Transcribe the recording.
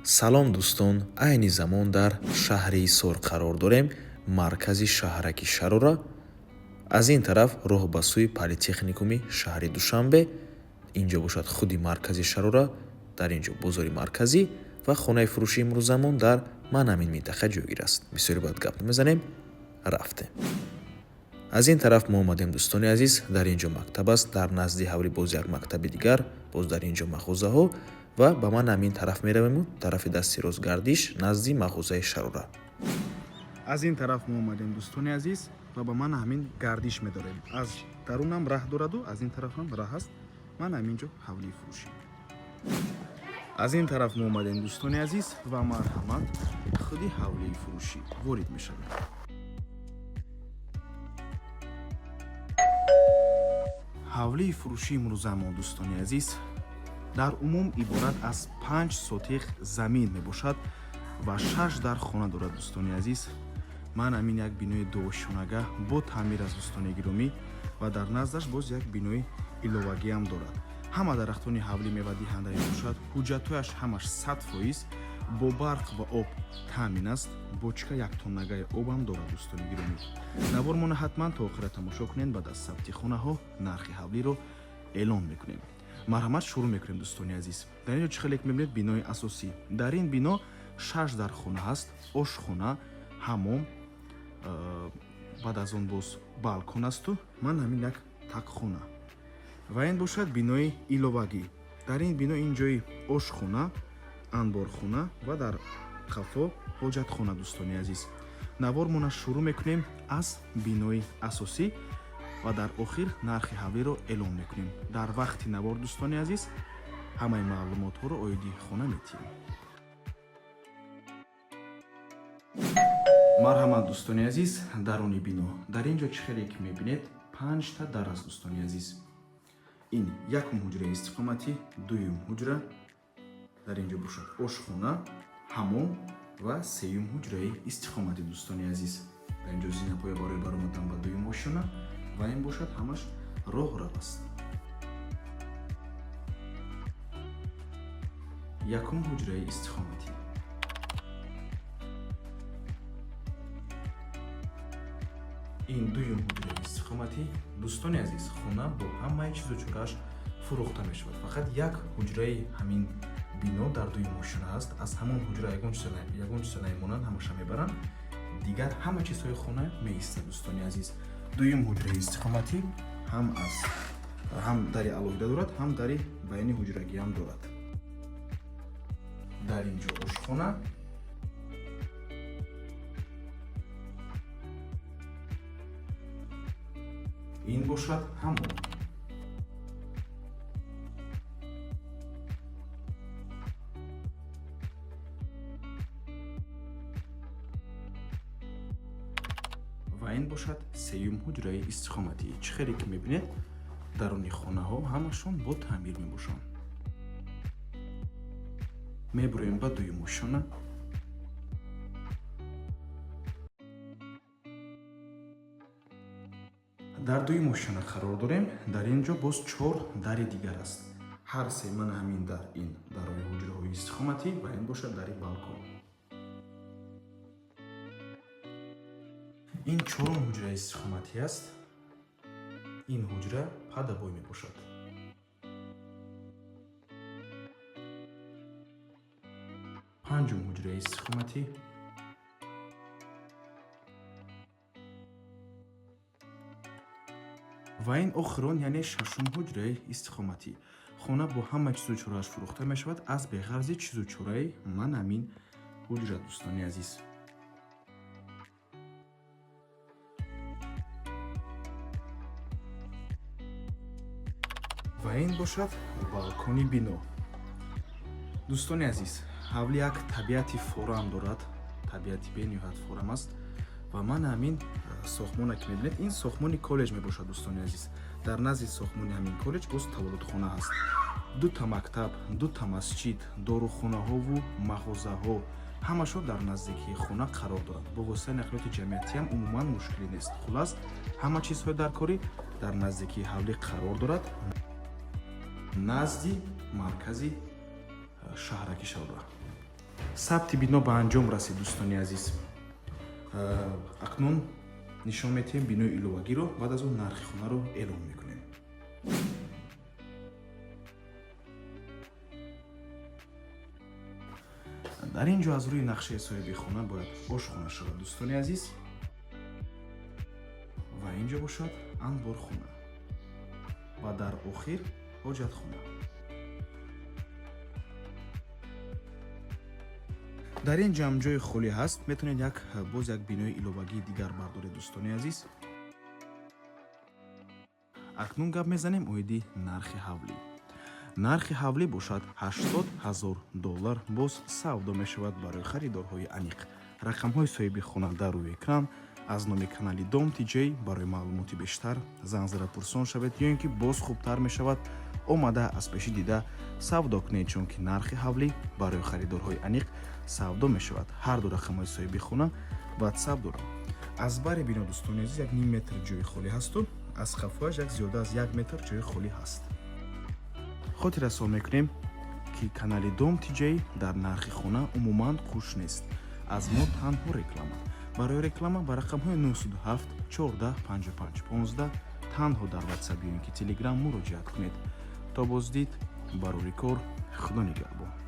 салом дӯстон, айни замон дар шаҳри Исор қарор дорем, маркази шаҳраки Шарора. Аз ин тараф роҳ ба сӯи политехникуми шаҳри Душанбе, инҷо бошад худи маркази Шарора, дар инҷо бозори марказӣ ва хонаи фурӯши имрӯзамон дар ман ҳамин минтақа ҷойгир аст. Бисёре бояд гап намезанем, рафтем. Аз ин тараф мо омадем дӯстони азиз, дар инҷо мактаб аст, дар назди ҳавли боз як мактаби дигар, боз дар инҷо мағозаҳо ва ба ман ҳамин тараф меравем, тарафи дасти рост гардиш назди мағозаи Шарора. Аз ин тараф мо омадем дӯстони азиз ва ба ман ҳамин гардиш медорем. Аз дарунам раҳ дораду, аз ин тарафам раҳ аст. Ман ҳаминҷо ҳавлии фурӯшӣ. Аз ин тараф мо омадем дӯстони азиз ва марҳамат худи ҳавлии фурӯшӣ ворид мешавем. ҳавлии фурӯши имрӯзамон дӯстони азиз дар умум иборат аз 5 сотиқ замин мебошад ва 6 дар хона дорад дӯстони азиз. Ман ҳамин як бинои дуошунагаҳ бо таъмир аз дӯстони гиромӣ ва дар наздаш боз як бинои иловагиам дорад. Ҳама дарахтони ҳавлӣ мевадиҳанда мебошад. ҳуҷҷатҳояш ҳамаш 100% бо барқ ва об таъмин аст. Бочка як тоннагаи обам дорад дӯстони гиромӣ. Навормона ҳатман то охира тамошо кунед. Баъд аз сабти хонаҳо нархи ҳавлиро эълон мекунем. Марҳамат, шурӯъ мекунем дӯстони азиз. Дар инҷо чӣ хеле мебинед бинои асосӣ. Дар ин бино 6 дар хона ҳаст, ошхона, ҳаммом, баъд аз он боз балкон асту ман ҳамин як тақхона. Ва ин бошад бинои иловагӣ. Дар ин бино инҷои ошхона, анборхона ва дар қафо ҳоҷатхона дӯстони азиз. Навормона шурӯъ мекунем аз бинои асосӣ ва дар охир нархи ҳавлиро эълон мекунем. Дар вақти навор дӯстони азиз ҳамаи маълумотҳоро оиди хона метиҳем. Марҳамат дӯстони азиз, даруни бино. Дар инҷо чӣ хеле ки мебинед 5 та дар аст дӯстони азиз. Ин якум ҳуҷраи истиқоматӣ, дуюм ҳуҷра, дар инҷо бошад ошхона, ҳаммом ва сеюм ҳуҷраи истиқоматӣ дӯстони азиз. Дар инҷо зинапоя барои баромадан ба дуюм ошхона ва ин бошад ҳамаш роҳ аст. Якум ҳуҷраи истиқоматӣ. ин дуюм ҳуҷраи истиқоматӣ. Дӯстони азиз, хона бо ҳамаи чизу чорааш фурӯхта мешавад. Фақат як ҳуҷраи ҳамин бино дар дуюм ошхона аст. Аз ҳамон ҳуҷра ягон чиза намемонанд, ҳамаша мебаранд. Дигар ҳама чизҳои хона меистад дӯстони азиз. Дуюм ҳуҷраи истиқоматӣ ҳам дари алоҳида дорад, ҳам дари байни ҳуҷрагиам дорад. Дар инҷо ошхона, ин бошад ҳаммом. ва ин бошад сеюм ҳуҷраи истиқоматӣ. Чӣ хеле ки мебинед, даруни хонаҳо ҳамашон бо таъмир мебошанд. Мебурем ба дуюм ошхона. Дар дуюм ошхона қарор дорем. Дар инҷо боз 4 дари дигар аст. Ҳар се ман ҳамин дар ин дарои ҳуҷраҳои истиқоматӣ ва ин бошад дари балкон. ин чорум ҳуҷраи истиқоматӣ аст. ин ҳуҷра падабой мебошад. панҷум ҳуҷраи истиқоматӣ. ва ин охирон, яъне шашум ҳуҷраи истиқоматӣ. хона бо ҳама чизу чорааш фурӯхта мешавад. аз беғарзи чизу чораи ман ҳамин ҳуҷра дӯстони азиз. ва ин бошад балкони бино. дӯстони азиз, ҳавли як табиати форам дорад. Табиати бениҳоят форам аст ва ман ҳамин сохмоне ки мебинед, ин сохмони коллеҷ мебошад дӯстони азиз. Дар назди сохмони ҳамин коллеҷ боз таваллудхона ҳаст. 2 та мактаб, 2 та масҷид, дорухонаҳову мағозаҳо ҳамашон дар наздикии хона қарор дорад. Бо воситаи нақлиёти ҷамъиятиам умуман мушкилӣ нест. хулас ҳама чизҳои даркорӣ дар наздикии ҳавлӣ қарор дорад. назди маркази шаҳраки Шарора. сабти бино ба анҷом расид дӯстони азиз. акнун нишон медиҳем бинои иловагиро, баъд аз он нархи хонаро эълон мекунем. дар ин ҷо аз рӯи нақшаи соҳиби хона бояд ошхона шавад дӯстони азиз ва ин ҷо бошад анборхона ва дар охир ҳоҷатхона. дар ин ҷо ҳам ҷои холӣ ҳаст, метавонед боз як бинои иловагии дигар бардоред дӯстони азиз. акнун гап мезанем оиди нархи ҳавлӣ. нархи ҳавлӣ бошад $80,000 боз савдо мешавад барои харидорҳои аниқ. рақамҳои соҳиби хона дар рӯи экран. аз номи канали Dom TJ барои маълумоти бештар занг пурсон шавед ё ин ки боз хубтар мешавад омада аз пеши дида савдо кунед, чунки нархи ҳавлӣ барои харидорҳои аниқ савдо мешавад. ҳарду рақамҳои соҳиби хона WhatsApp дорад. аз бари бино дӯстони азиз 1 метр ҷои холӣ ҳасту аз қафояш зиёда аз 1 метр ҷои холӣ ҳаст. хотир расон мекунем ки канали Dom TJ дар нархи хона умуман хуш нест. аз мо танҳо реклама. барои реклама ба рақамҳои 927 14 55 15 танҳо дар WhatsApp ё ин ки Telegram муроҷиат кунед. то боздид барори кор худо нигаҳбон.